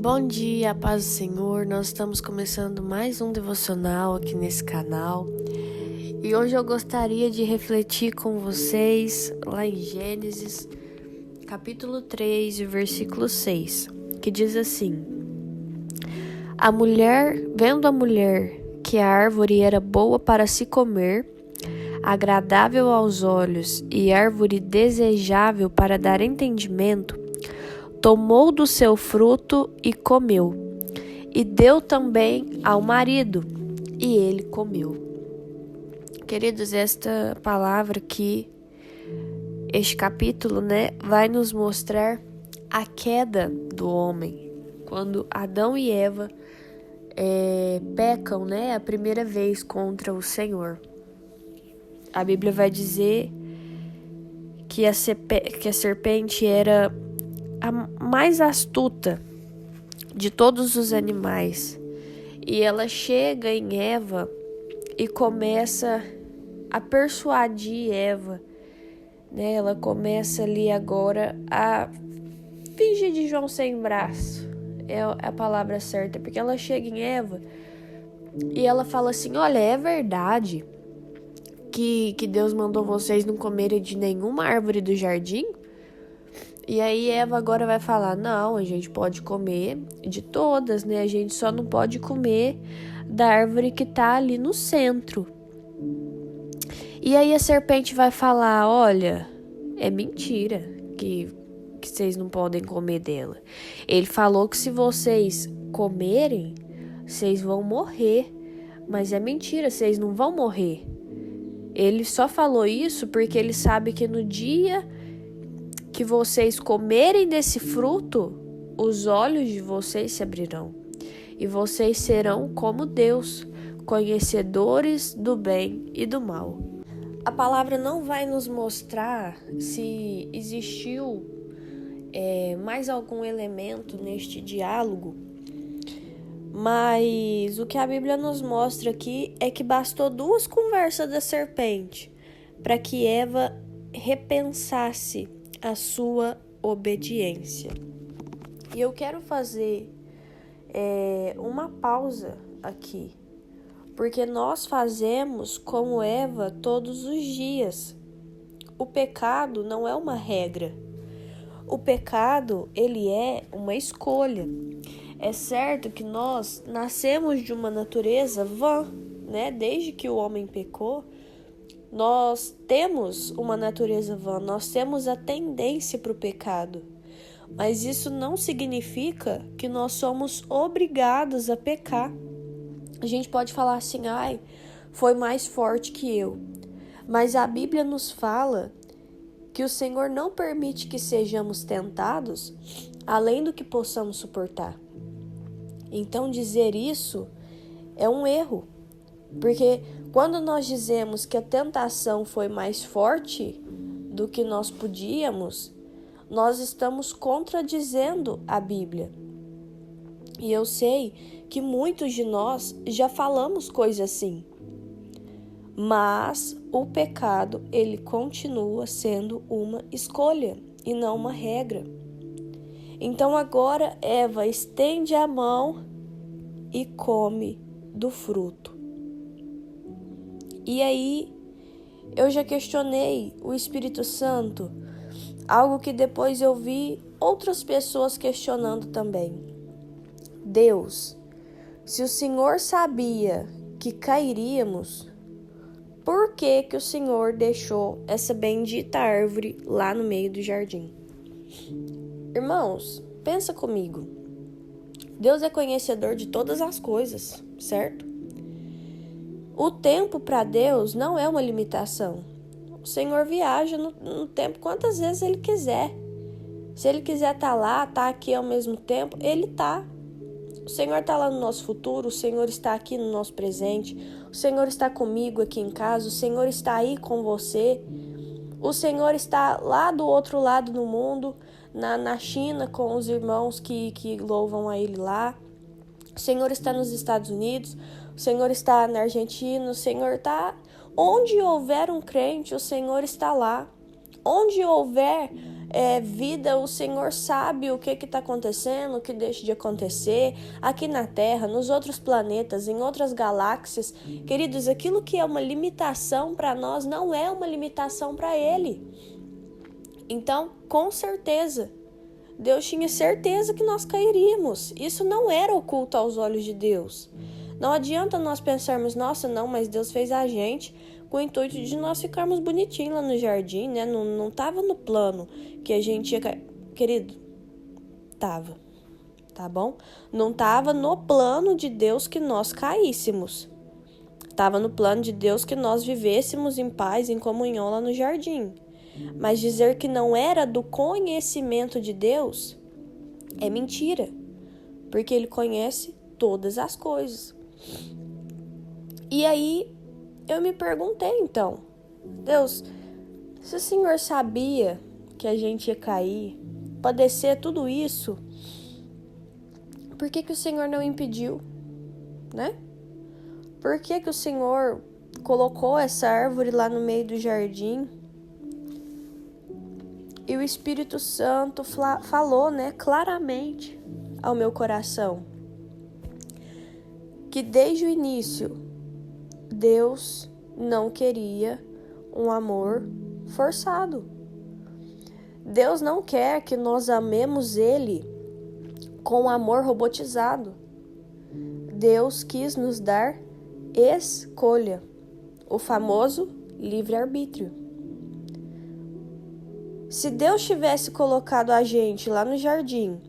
Bom dia, paz do Senhor. Nós estamos começando mais um devocional aqui nesse canal. E hoje eu gostaria de refletir com vocês lá em Gênesis, capítulo 3, versículo 6, que diz assim: vendo a mulher que a árvore era boa para se comer, agradável aos olhos e árvore desejável para dar entendimento, tomou do seu fruto e comeu, e deu também ao marido, e ele comeu. Queridos, esta palavra aqui, este capítulo, vai nos mostrar a queda do homem, quando Adão e Eva pecam, a primeira vez contra o Senhor. A Bíblia vai dizer que a serpente era a mais astuta de todos os animais. E ela chega em Eva e começa a persuadir Eva. Ela começa ali agora a fingir de João sem braço. É a palavra certa, porque ela chega em Eva e ela fala assim: olha, é verdade que Deus mandou vocês não comerem de nenhuma árvore do jardim? E aí Eva agora vai falar: não, a gente pode comer de todas, A gente só não pode comer da árvore que tá ali no centro. E aí a serpente vai falar: olha, é mentira que vocês não podem comer dela. Ele falou que se vocês comerem, vocês vão morrer. Mas é mentira, vocês não vão morrer. Ele só falou isso porque ele sabe que no dia que vocês comerem desse fruto, os olhos de vocês se abrirão, e vocês serão como Deus, conhecedores do bem e do mal. A palavra não vai nos mostrar se existiu mais algum elemento neste diálogo, mas o que a Bíblia nos mostra aqui é que bastou 2 conversas da serpente para que Eva repensasse a sua obediência. E eu quero fazer uma pausa aqui, porque nós fazemos como Eva todos os dias. O pecado não é uma regra. O pecado, ele é uma escolha. É certo que nós nascemos de uma natureza vã, Desde que o homem pecou, nós temos uma natureza vã, nós temos a tendência para o pecado. Mas isso não significa que nós somos obrigados a pecar. A gente pode falar assim: foi mais forte que eu. Mas a Bíblia nos fala que o Senhor não permite que sejamos tentados além do que possamos suportar. Então dizer isso é um erro, porque quando nós dizemos que a tentação foi mais forte do que nós podíamos, nós estamos contradizendo a Bíblia. E eu sei que muitos de nós já falamos coisa assim. Mas o pecado, ele continua sendo uma escolha e não uma regra. Então agora Eva estende a mão e come do fruto. E aí eu já questionei o Espírito Santo, algo que depois eu vi outras pessoas questionando também. Deus, se o Senhor sabia que cairíamos, por que o Senhor deixou essa bendita árvore lá no meio do jardim? Irmãos, pensa comigo. Deus é conhecedor de todas as coisas, certo? O tempo para Deus não é uma limitação. O Senhor viaja no tempo quantas vezes Ele quiser. Se Ele quiser estar lá, estar aqui ao mesmo tempo, Ele está. O Senhor está lá no nosso futuro, o Senhor está aqui no nosso presente, o Senhor está comigo aqui em casa, o Senhor está aí com você, o Senhor está lá do outro lado do mundo, na China, com os irmãos que louvam a Ele lá. O Senhor está nos Estados Unidos, o Senhor está na Argentina, o Senhor está... Onde houver um crente, o Senhor está lá. Onde houver vida, o Senhor sabe o que está acontecendo, o que deixa de acontecer aqui na Terra, nos outros planetas, em outras galáxias. Queridos, aquilo que é uma limitação para nós não é uma limitação para Ele. Então, com certeza, Deus tinha certeza que nós cairíamos. Isso não era oculto aos olhos de Deus. Não adianta nós pensarmos, nossa, não, mas Deus fez a gente com o intuito de nós ficarmos bonitinhos lá no jardim, né? Não tava no plano que a gente ia cair. Querido, tava, tá bom? Não tava no plano de Deus que nós caíssemos. Tava no plano de Deus que nós vivêssemos em paz, em comunhão lá no jardim. Mas dizer que não era do conhecimento de Deus é mentira, porque Ele conhece todas as coisas. E aí, eu me perguntei então, Deus, se o Senhor sabia que a gente ia cair, padecer tudo isso, por que o Senhor não impediu, né? Por que o Senhor colocou essa árvore lá no meio do jardim? E o Espírito Santo falou, né, claramente ao meu coração, que desde o início, Deus não queria um amor forçado. Deus não quer que nós amemos Ele com amor robotizado. Deus quis nos dar escolha, o famoso livre-arbítrio. Se Deus tivesse colocado a gente lá no jardim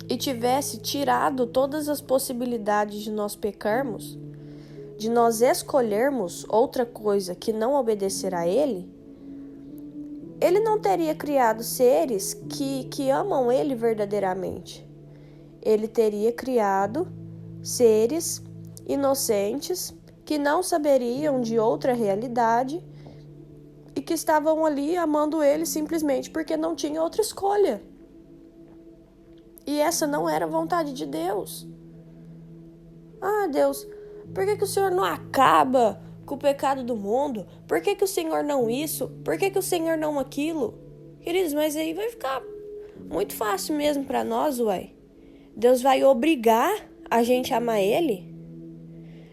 e tivesse tirado todas as possibilidades de nós pecarmos, de nós escolhermos outra coisa que não obedecer a Ele, Ele não teria criado seres que amam Ele verdadeiramente. Ele teria criado seres inocentes que não saberiam de outra realidade e que estavam ali amando Ele simplesmente porque não tinha outra escolha. E essa não era a vontade de Deus. Ah, Deus, por que o Senhor não acaba com o pecado do mundo? Por que o Senhor não isso? Por que o Senhor não aquilo? Queridos, mas aí vai ficar muito fácil mesmo para nós, uai. Deus vai obrigar a gente a amar Ele?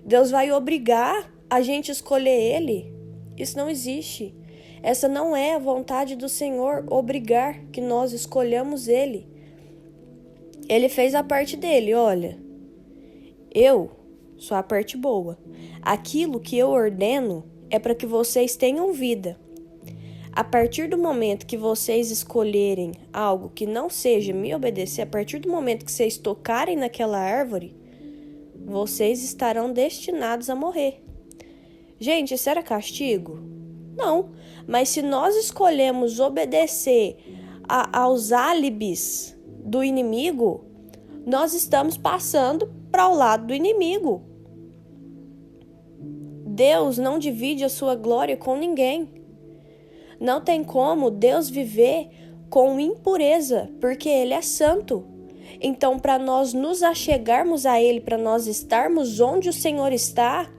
Deus vai obrigar a gente a escolher Ele? Isso não existe. Essa não é a vontade do Senhor, obrigar que nós escolhamos Ele. Ele fez a parte dele, olha. Eu sou a parte boa. Aquilo que eu ordeno é para que vocês tenham vida. A partir do momento que vocês escolherem algo que não seja me obedecer, a partir do momento que vocês tocarem naquela árvore, vocês estarão destinados a morrer. Gente, isso era castigo? Não, mas se nós escolhemos obedecer aos álibis do inimigo, nós estamos passando para o lado do inimigo. Deus não divide a sua glória com ninguém. Não tem como Deus viver com impureza, porque Ele é santo. Então, para nós nos achegarmos a Ele, para nós estarmos onde o Senhor está,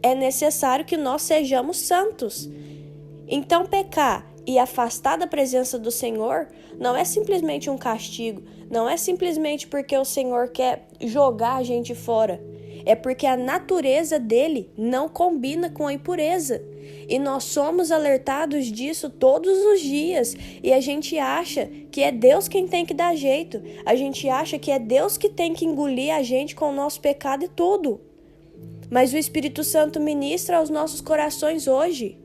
é necessário que nós sejamos santos. Então, pecar e afastar da presença do Senhor não é simplesmente um castigo, não é simplesmente porque o Senhor quer jogar a gente fora. É porque a natureza dele não combina com a impureza. E nós somos alertados disso todos os dias. E a gente acha que é Deus quem tem que dar jeito. A gente acha que é Deus que tem que engolir a gente com o nosso pecado e tudo. Mas o Espírito Santo ministra aos nossos corações hoje.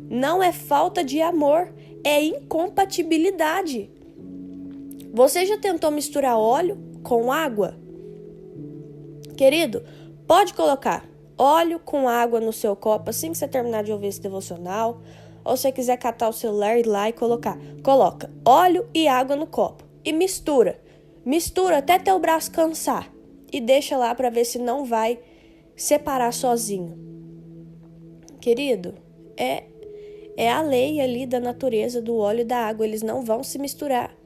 Não é falta de amor, é incompatibilidade. Você já tentou misturar óleo com água? Querido, pode colocar óleo com água no seu copo assim que você terminar de ouvir esse devocional. Ou se você quiser catar o celular, ir lá e colocar. Coloca óleo e água no copo e mistura. Mistura até teu braço cansar. E deixa lá para ver se não vai separar sozinho. Querido, é a lei ali da natureza do óleo e da água. Eles não vão se misturar.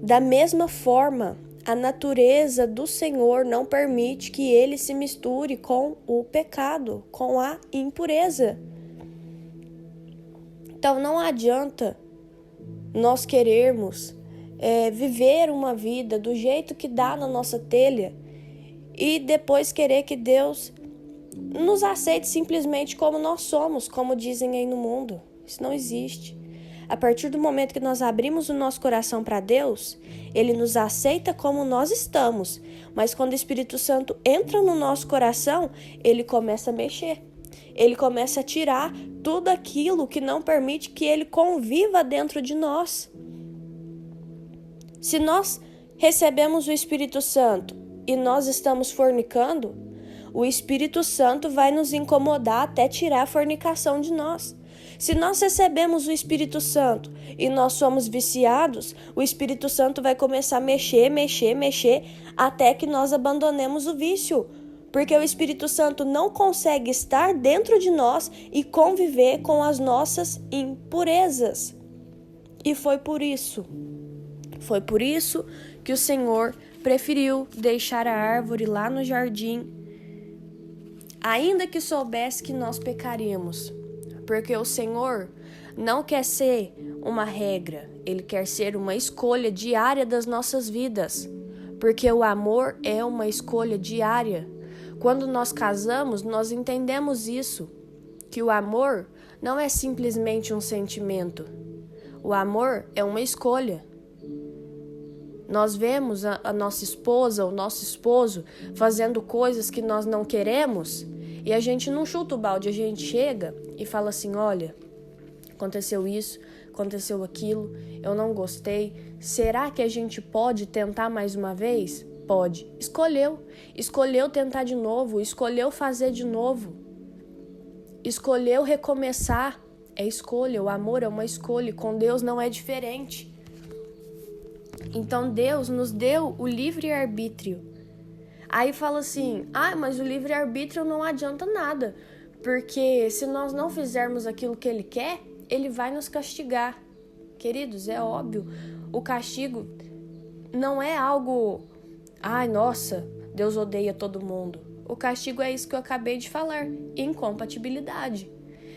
Da mesma forma, a natureza do Senhor não permite que ele se misture com o pecado, com a impureza. Então não adianta nós querermos viver uma vida do jeito que dá na nossa telha e depois querer que Deus nos aceite simplesmente como nós somos, como dizem aí no mundo. Isso não existe. A partir do momento que nós abrimos o nosso coração para Deus, Ele nos aceita como nós estamos. Mas quando o Espírito Santo entra no nosso coração, Ele começa a mexer. Ele começa a tirar tudo aquilo que não permite que Ele conviva dentro de nós. Se nós recebemos o Espírito Santo e nós estamos fornicando, o Espírito Santo vai nos incomodar até tirar a fornicação de nós. Se nós recebemos o Espírito Santo e nós somos viciados, o Espírito Santo vai começar a mexer, até que nós abandonemos o vício. Porque o Espírito Santo não consegue estar dentro de nós e conviver com as nossas impurezas. E foi por isso que o Senhor preferiu deixar a árvore lá no jardim, ainda que soubesse que nós pecaríamos. Porque o Senhor não quer ser uma regra, Ele quer ser uma escolha diária das nossas vidas. Porque o amor é uma escolha diária. Quando nós casamos, nós entendemos isso, que o amor não é simplesmente um sentimento. O amor é uma escolha. Nós vemos a nossa esposa, o nosso esposo fazendo coisas que nós não queremos e a gente não chuta o balde, a gente chega e fala assim, olha, aconteceu isso, aconteceu aquilo, eu não gostei. Será que a gente pode tentar mais uma vez? Pode. Escolheu tentar de novo, escolheu fazer de novo, escolheu recomeçar. É escolha, o amor é uma escolha, e com Deus não é diferente. Então Deus nos deu o livre-arbítrio. Aí fala assim, mas o livre-arbítrio não adianta nada, porque se nós não fizermos aquilo que Ele quer, Ele vai nos castigar. Queridos, é óbvio, o castigo não é algo, nossa, Deus odeia todo mundo. O castigo é isso que eu acabei de falar, incompatibilidade.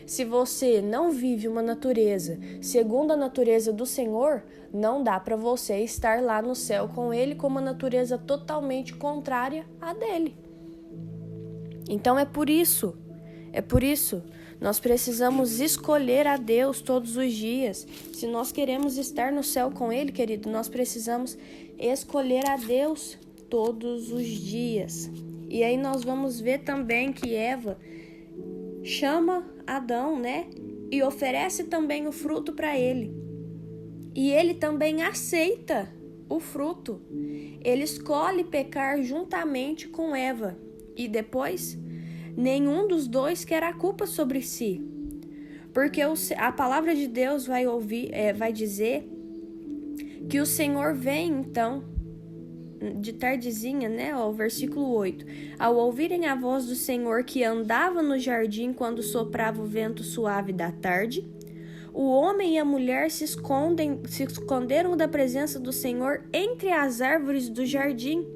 Se você não vive uma natureza segundo a natureza do Senhor, não dá para você estar lá no céu com Ele com uma natureza totalmente contrária à dele. Então é por isso, nós precisamos escolher a Deus todos os dias. Se nós queremos estar no céu com Ele, querido, nós precisamos escolher a Deus todos os dias. E aí nós vamos ver também que Eva chama Adão, e oferece também o fruto para ele. E ele também aceita o fruto. Ele escolhe pecar juntamente com Eva. E depois, nenhum dos dois quer a culpa sobre si. Porque a palavra de Deus vai dizer que o Senhor vem, então, de tardezinha, o versículo 8. Ao ouvirem a voz do Senhor que andava no jardim quando soprava o vento suave da tarde, o homem e a mulher se esconderam da presença do Senhor entre as árvores do jardim.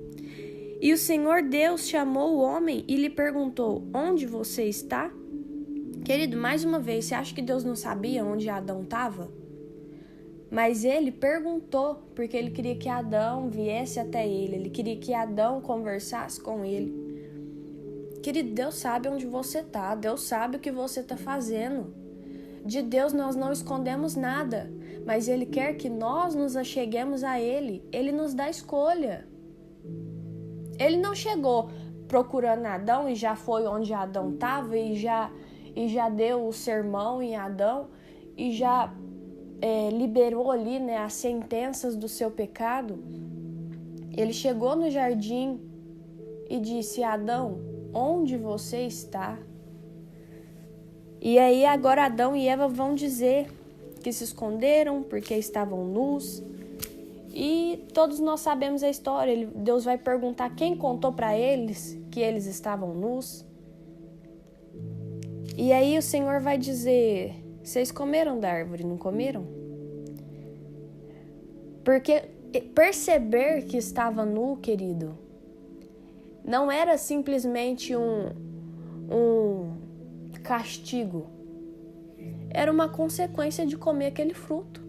E o Senhor Deus chamou o homem e lhe perguntou, onde você está? Querido, mais uma vez, você acha que Deus não sabia onde Adão estava? Mas ele perguntou, porque ele queria que Adão viesse até ele. Ele queria que Adão conversasse com ele. Querido, Deus sabe onde você está. Deus sabe o que você está fazendo. De Deus nós não escondemos nada. Mas Ele quer que nós nos acheguemos a Ele. Ele nos dá escolha. Ele não chegou procurando Adão e já foi onde Adão estava e já deu o sermão em Adão e já liberou ali, as sentenças do seu pecado. Ele chegou no jardim e disse, Adão, onde você está? E aí agora Adão e Eva vão dizer que se esconderam porque estavam nus. E todos nós sabemos a história. Deus vai perguntar quem contou para eles que eles estavam nus. E aí o Senhor vai dizer, vocês comeram da árvore, não comeram? Porque perceber que estava nu, querido, não era simplesmente um castigo. era uma consequência de comer aquele fruto.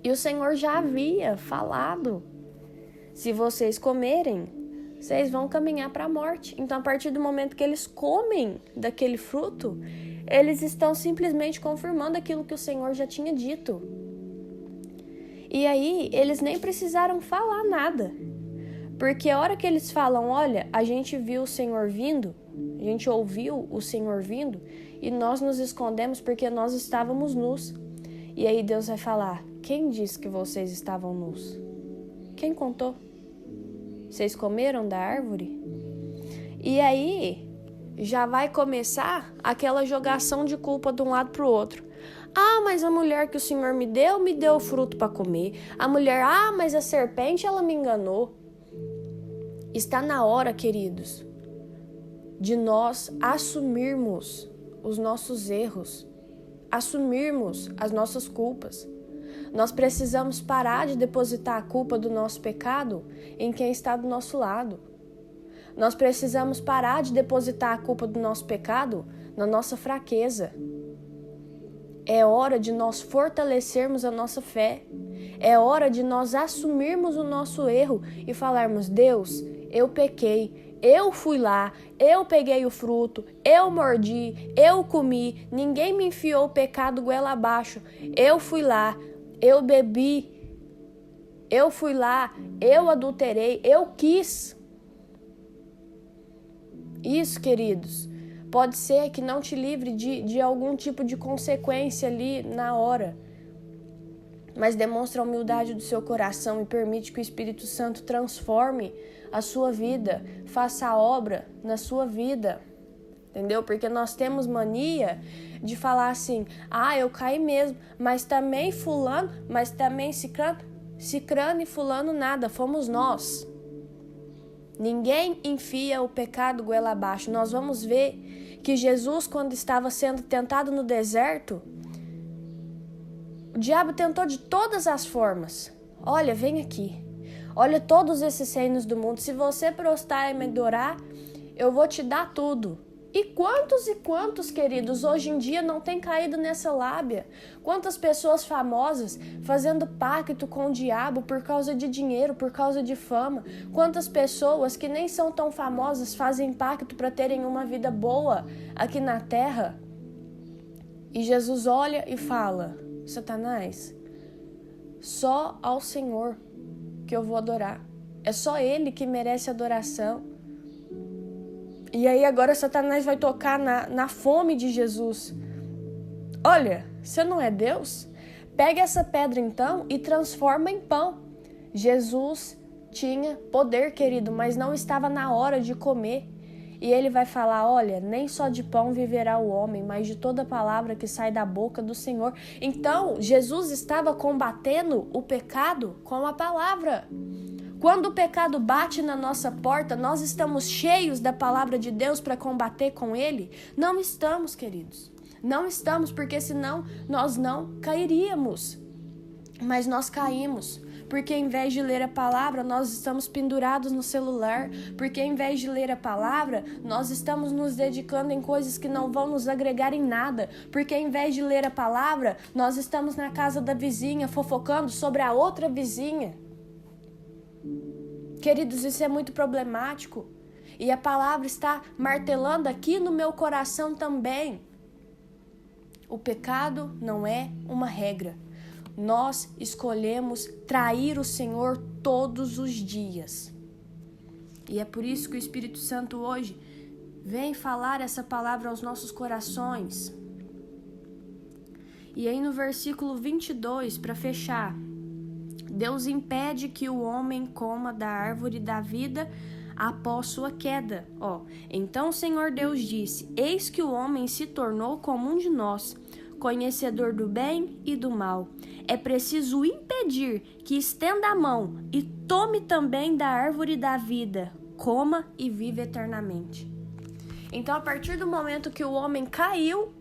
E o Senhor já havia falado: se vocês comerem, vocês vão caminhar para a morte. Então, a partir do momento que eles comem daquele fruto, eles estão simplesmente confirmando aquilo que o Senhor já tinha dito. E aí, eles nem precisaram falar nada. Porque a hora que eles falam: olha, a gente viu o Senhor vindo, a gente ouviu o Senhor vindo, e nós nos escondemos porque nós estávamos nus. E aí Deus vai falar: quem disse que vocês estavam nus? Quem contou? Vocês comeram da árvore? E aí já vai começar aquela jogação de culpa de um lado para o outro. Ah, mas a mulher que o Senhor me deu o fruto para comer. A mulher: mas a serpente, ela me enganou. Está na hora, queridos, de nós assumirmos os nossos erros, assumirmos as nossas culpas. Nós precisamos parar de depositar a culpa do nosso pecado em quem está do nosso lado. Nós precisamos parar de depositar a culpa do nosso pecado na nossa fraqueza. É hora de nós fortalecermos a nossa fé. É hora de nós assumirmos o nosso erro e falarmos: Deus, eu pequei, eu fui lá, eu peguei o fruto, eu mordi, eu comi, ninguém me enfiou o pecado goela abaixo, eu fui lá, eu bebi, eu fui lá, eu adulterei, eu quis. Isso, queridos, pode ser que não te livre de algum tipo de consequência ali na hora, mas demonstra a humildade do seu coração e permite que o Espírito Santo transforme a sua vida, faça a obra na sua vida, entendeu? Porque nós temos mania de falar assim: eu caí mesmo, mas também fulano, mas também cicrano e fulano nada, fomos nós. Ninguém enfia o pecado goela abaixo. Nós vamos ver que Jesus, quando estava sendo tentado no deserto, o diabo tentou de todas as formas. Olha, vem aqui. Olha todos esses reinos do mundo. Se você prostrar e me adorar, eu vou te dar tudo. E quantos, queridos, hoje em dia não têm caído nessa lábia? Quantas pessoas famosas fazendo pacto com o diabo por causa de dinheiro, por causa de fama? Quantas pessoas que nem são tão famosas fazem pacto para terem uma vida boa aqui na terra? E Jesus olha e fala: Satanás, só ao Senhor que eu vou adorar. É só Ele que merece adoração. E aí agora Satanás vai tocar na fome de Jesus. Olha, você não é Deus? Pega essa pedra então e transforma em pão. Jesus tinha poder, querido, mas não estava na hora de comer. E ele vai falar: olha, nem só de pão viverá o homem, mas de toda palavra que sai da boca do Senhor. Então, Jesus estava combatendo o pecado com a palavra. Quando o pecado bate na nossa porta, nós estamos cheios da palavra de Deus para combater com ele? Não estamos, queridos. Não estamos, porque senão nós não cairíamos. Mas nós caímos. Porque em vez de ler a palavra, nós estamos pendurados no celular. Porque em vez de ler a palavra, nós estamos nos dedicando em coisas que não vão nos agregar em nada. Porque em vez de ler a palavra, nós estamos na casa da vizinha, fofocando sobre a outra vizinha. Queridos, isso é muito problemático. E a palavra está martelando aqui no meu coração também. O pecado não é uma regra. Nós escolhemos trair o Senhor todos os dias. E é por isso que o Espírito Santo hoje vem falar essa palavra aos nossos corações. E aí no versículo 22, para fechar: Deus impede que o homem coma da árvore da vida após sua queda. Então o Senhor Deus disse: eis que o homem se tornou como um de nós, conhecedor do bem e do mal. É preciso impedir que estenda a mão e tome também da árvore da vida, coma e vive eternamente. Então, a partir do momento que o homem caiu,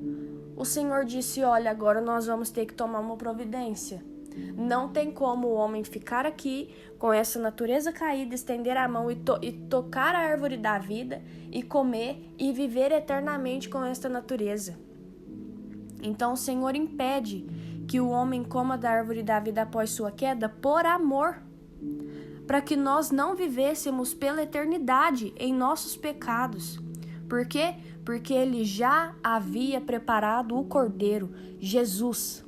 o Senhor disse: olha, agora nós vamos ter que tomar uma providência. Não tem como o homem ficar aqui com essa natureza caída, estender a mão e tocar a árvore da vida e comer e viver eternamente com esta natureza. Então o Senhor impede que o homem coma da árvore da vida após sua queda por amor, para que nós não vivêssemos pela eternidade em nossos pecados. Por quê? Porque ele já havia preparado o Cordeiro, Jesus.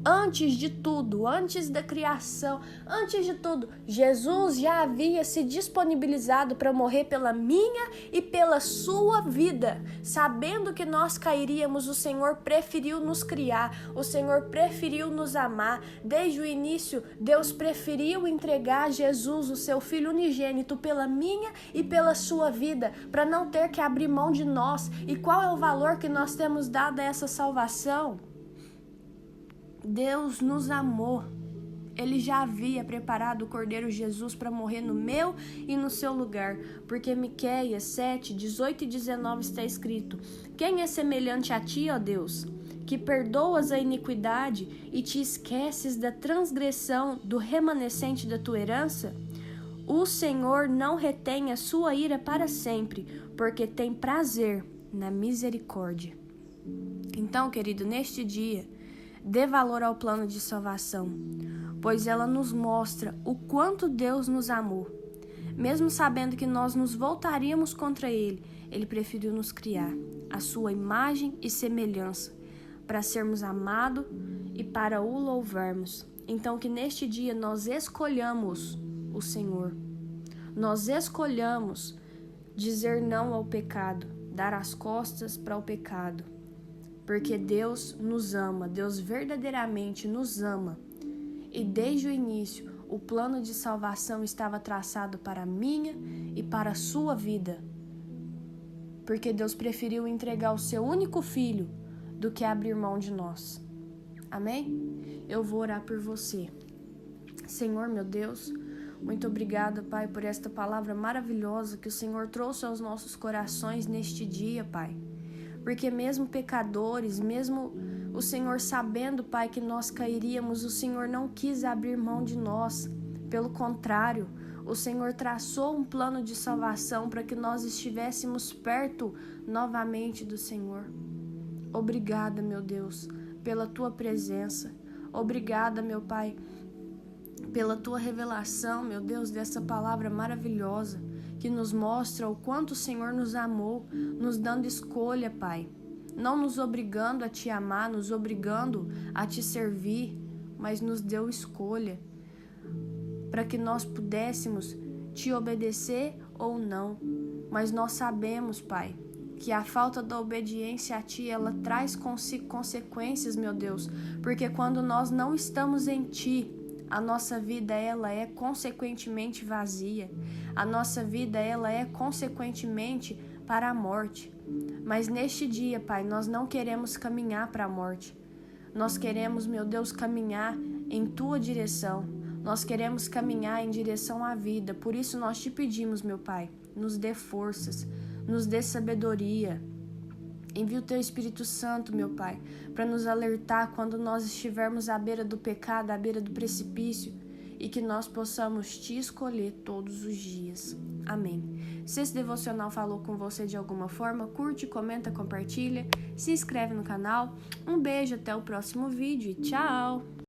Antes de tudo, antes da criação, antes de tudo, Jesus já havia se disponibilizado para morrer pela minha e pela sua vida. Sabendo que nós cairíamos, o Senhor preferiu nos criar, o Senhor preferiu nos amar. Desde o início, Deus preferiu entregar Jesus, o seu Filho unigênito, pela minha e pela sua vida, para não ter que abrir mão de nós. E qual é o valor que nós temos dado a essa salvação? Deus nos amou. Ele já havia preparado o Cordeiro Jesus para morrer no meu e no seu lugar. Porque Miqueias 7, 18 e 19 está escrito: Quem é semelhante a ti, ó Deus, que perdoas a iniquidade e te esqueces da transgressão do remanescente da tua herança? O Senhor não retém a sua ira para sempre, porque tem prazer na misericórdia. Então, querido, neste dia, dê valor ao plano de salvação, pois ela nos mostra o quanto Deus nos amou. Mesmo sabendo que nós nos voltaríamos contra Ele, Ele preferiu nos criar à sua imagem e semelhança, para sermos amados e para o louvarmos. Então que neste dia nós escolhamos o Senhor. Nós escolhamos dizer não ao pecado, dar as costas para o pecado. Porque Deus nos ama, Deus verdadeiramente nos ama. E desde o início, o plano de salvação estava traçado para a minha e para a sua vida. Porque Deus preferiu entregar o seu único filho do que abrir mão de nós. Amém? Eu vou orar por você. Senhor, meu Deus, muito obrigada, Pai, por esta palavra maravilhosa que o Senhor trouxe aos nossos corações neste dia, Pai. Porque mesmo pecadores, mesmo o Senhor sabendo, Pai, que nós cairíamos, o Senhor não quis abrir mão de nós. Pelo contrário, o Senhor traçou um plano de salvação para que nós estivéssemos perto novamente do Senhor. Obrigada, meu Deus, pela Tua presença. Obrigada, meu Pai, pela Tua revelação, meu Deus, dessa palavra maravilhosa, que nos mostra o quanto o Senhor nos amou, nos dando escolha, Pai. Não nos obrigando a Te amar, nos obrigando a Te servir, mas nos deu escolha, para que nós pudéssemos Te obedecer ou não. Mas nós sabemos, Pai, que a falta da obediência a Ti, ela traz consigo consequências, meu Deus, porque quando nós não estamos em Ti, a nossa vida, ela é consequentemente vazia. A nossa vida, ela é consequentemente para a morte. Mas neste dia, Pai, nós não queremos caminhar para a morte. Nós queremos, meu Deus, caminhar em Tua direção. Nós queremos caminhar em direção à vida. Por isso nós Te pedimos, meu Pai, nos dê forças, nos dê sabedoria. Envia o Teu Espírito Santo, meu Pai, para nos alertar quando nós estivermos à beira do pecado, à beira do precipício, e que nós possamos Te escolher todos os dias. Amém. Se esse devocional falou com você de alguma forma, curte, comenta, compartilha, se inscreve no canal. Um beijo, até o próximo vídeo e tchau!